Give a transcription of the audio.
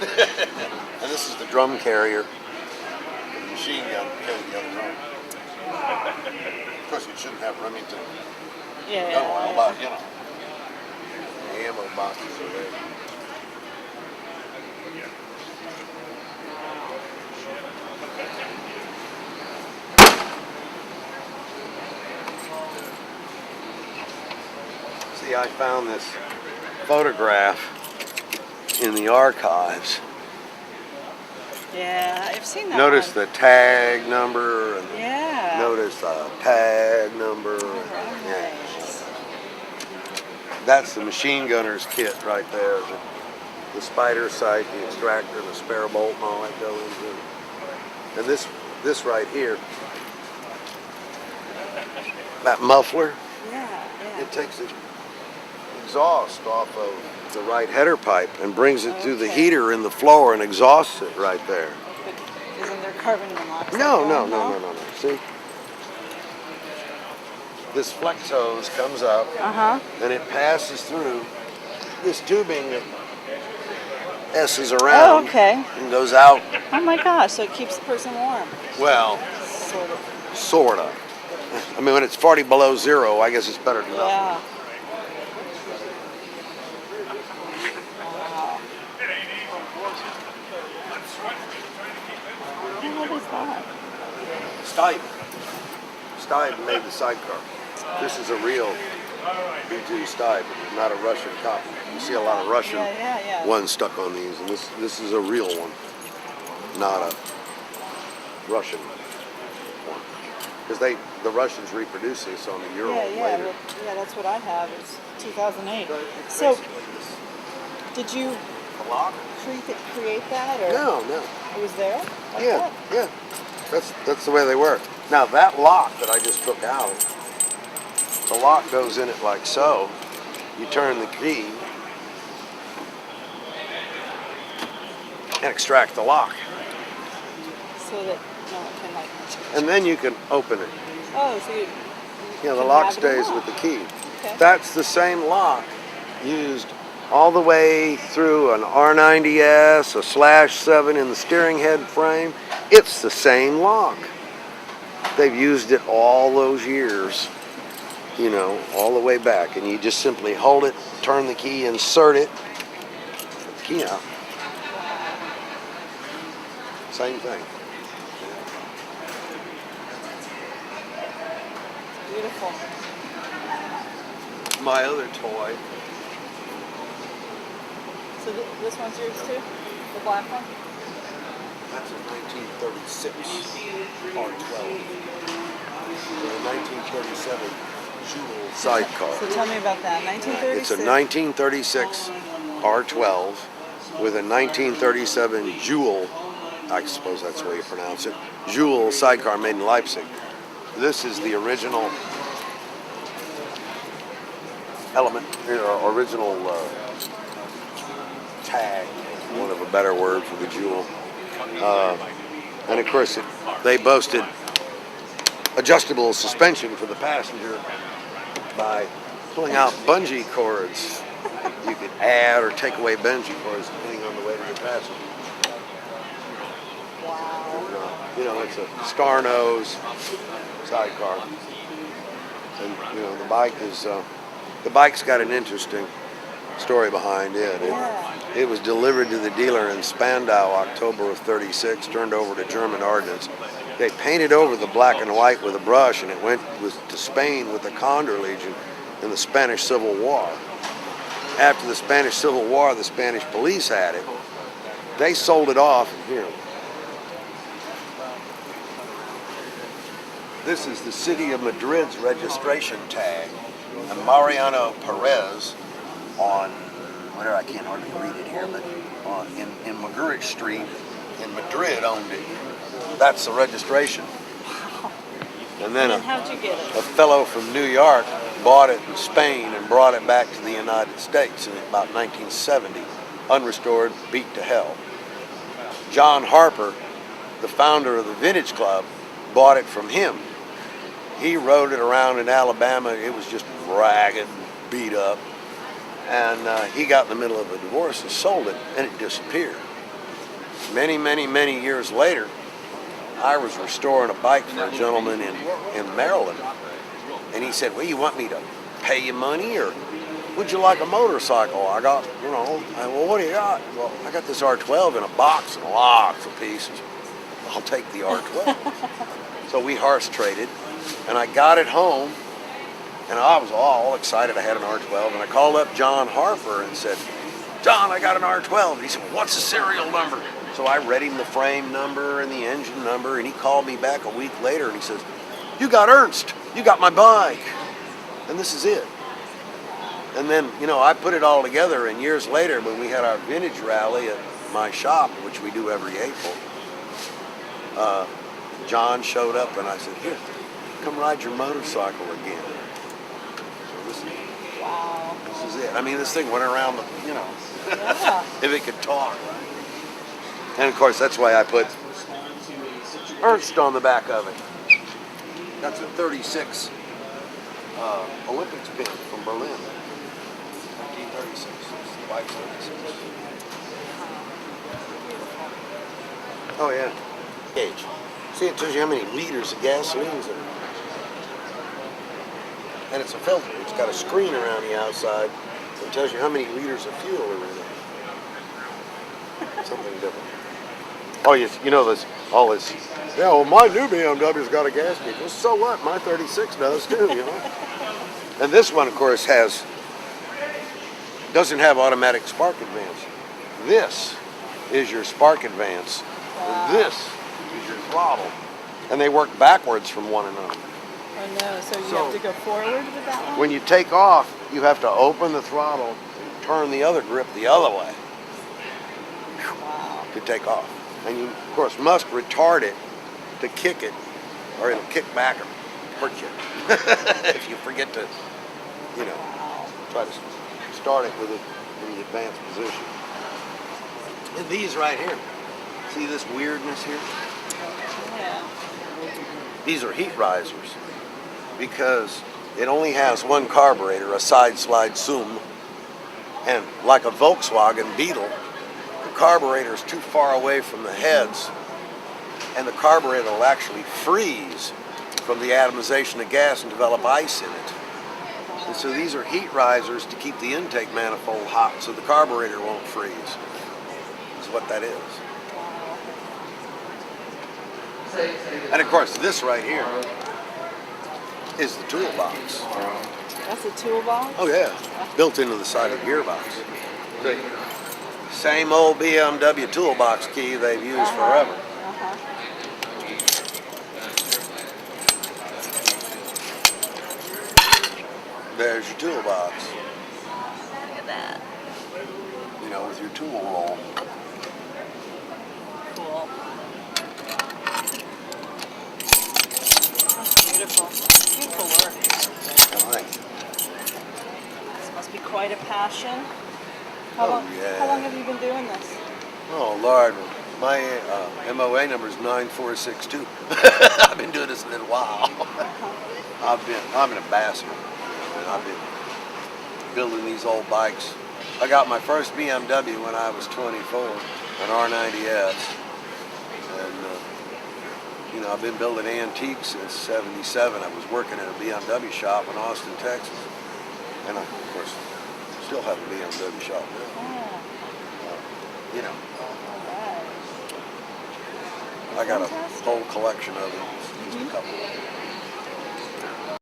And this is the drum carrier. The machine gun carried the other drum. Of course, you shouldn't have Remington gun oil, but you know, the ammo boxes are there. See, I found this photograph in the archives. Yeah, I've seen that Notice one. the tag number and Yeah. notice the tag number. Right. That's the machine gunner's kit right there. The spider sight, the extractor, the spare bolt, and all that go into it. And this right here, that muffler, Yeah. it takes the exhaust off of the right header pipe and brings it through the heater in the floor and exhausts it right there. But isn't there carbon monoxide? No. See? This flex hose comes up and it passes through this tubing that S's around and goes out. Oh my gosh, so it keeps the person warm. Well, sort of. I mean, when it's 40 below zero, I guess it's better than nothing. Yeah. Wow. What is that? Stibe made the sidecar. This is a real B2 Stibe, not a Russian copy. You see a lot of Russian ones stuck on these, and this is a real one, not a Russian one. Because the Russians reproduce this on the Euro later. Well, that's what I have. It's 2008. So, did you create that, or No. it was there? Like that? Yeah. That's the way they work. Now that lock that I just took out, the lock goes in it like so. You turn the key and extract the lock, So that no one can and then you can open it. Oh, so Yeah, the can lock have it stays unlocked. with the key. Okay. That's the same lock used all the way through an R90S, a /7 in the steering head frame. It's the same lock. They've used it all those years, you know, all the way back. And you just simply hold it, turn the key, insert it, put the key out. Same thing. Beautiful. My other toy. So this one's yours too? The black one? That's a 1936 R12 with a 1937 Jewel sidecar. So tell me about that. 1936. It's a 1936 R12 with a 1937 Jewel, I suppose that's the way you pronounce it, Jewel sidecar made in Leipzig. This is the original element, or original tag, for want of a better word for the Jewel. And of course, they boasted adjustable suspension for the passenger by pulling out bungee cords. You could add or take away bungee cords depending on the weight of your passenger. Wow. You know, it's a star nose sidecar, and you know the bike's got an interesting story behind it. It was delivered to the dealer in Spandau, October of '36, turned over to German ordnance. They painted over the black and white with a brush, and it went to Spain with the Condor Legion in the Spanish Civil War. After the Spanish Civil War, the Spanish police had it. They sold it off, and here. This is the city of Madrid's registration tag, and Mariano Perez on, whatever, I can't hardly read it here, but in Magurich Street in Madrid owned it. That's the registration. And then how'd you get it? a fellow from New York bought it in Spain and brought it back to the United States in about 1970, unrestored, beat to hell. John Harper, the founder of the Vintage Club, bought it from him. He rode it around in Alabama. It was just ragged, beat up. And he got in the middle of a divorce and sold it, and it disappeared. many years later, I was restoring a bike for a gentleman in Maryland. And he said, well, you want me to pay you money or would you like a motorcycle? I got, well, what do you got? Well, I got this R12 in a box and lots of pieces. I'll take the R12. So we horse traded and I got it home and I was all excited I had an R12 and I called up John Harper and said, John, I got an R12. And he said, well, what's the serial number? So I read him the frame number and the engine number and he called me back a week later and he says, you got Ernst, you got my bike. And this is it. And then, I put it all together and years later when we had our vintage rally at my shop, which we do every April, John showed up and I said, here, come ride your motorcycle again. So Wow. this is it. I mean, this thing went around, Yeah. if it could talk. And of course, that's why I put Ernst on the back of it. That's a 36 Olympics pin from Berlin. 1936. The bike's 36. Oh yeah. Gauge. See, it tells you how many liters of gasoline's in it. And it's a filter. It's got a screen around the outside that tells you how many liters of fuel are in it. Something different. Oh, yes, this, all this. Yeah, well, my new BMW's got a gas gauge. Well, so what? My 36 does too, And this one, of course, doesn't have automatic spark advance. This is your spark advance. Wow. This is your throttle. And they work backwards from one another. Oh no, so you have to go forward with that one? When you take off, you have to open the throttle and turn the other grip the other way Wow. to take off. And you, of course, must retard it to kick it, or it'll kick back or hurt you. If you forget to, try to start it with it in the advanced position. And these right here, see this weirdness here? Yeah. These are heat risers because it only has one carburetor, a side slide Zoom, and like a Volkswagen Beetle, the carburetor is too far away from the heads and the carburetor will actually freeze from the atomization of gas and develop ice in it. And so these are heat risers to keep the intake manifold hot so the carburetor won't freeze. That's what that is. And of course, this right here is the toolbox. That's a toolbox? Oh yeah, built into the side of the gearbox. Same old BMW toolbox key they've used forever. There's your toolbox. Look at that. With your tool roll. Cool. That's beautiful. Beautiful work. All right. This must be quite a passion. Oh, How yeah. long have you been doing this? Oh Lord, my MOA number is 9462. I've been doing this a little while. I'm an ambassador. I've been building these old bikes. I got my first BMW when I was 24, an R90S. And, I've been building antiques since 77. I was working at a BMW shop in Austin, Texas. And I, of course, still have a BMW shop now. Alright. I got a Fantastic. whole collection of them, just a couple of them.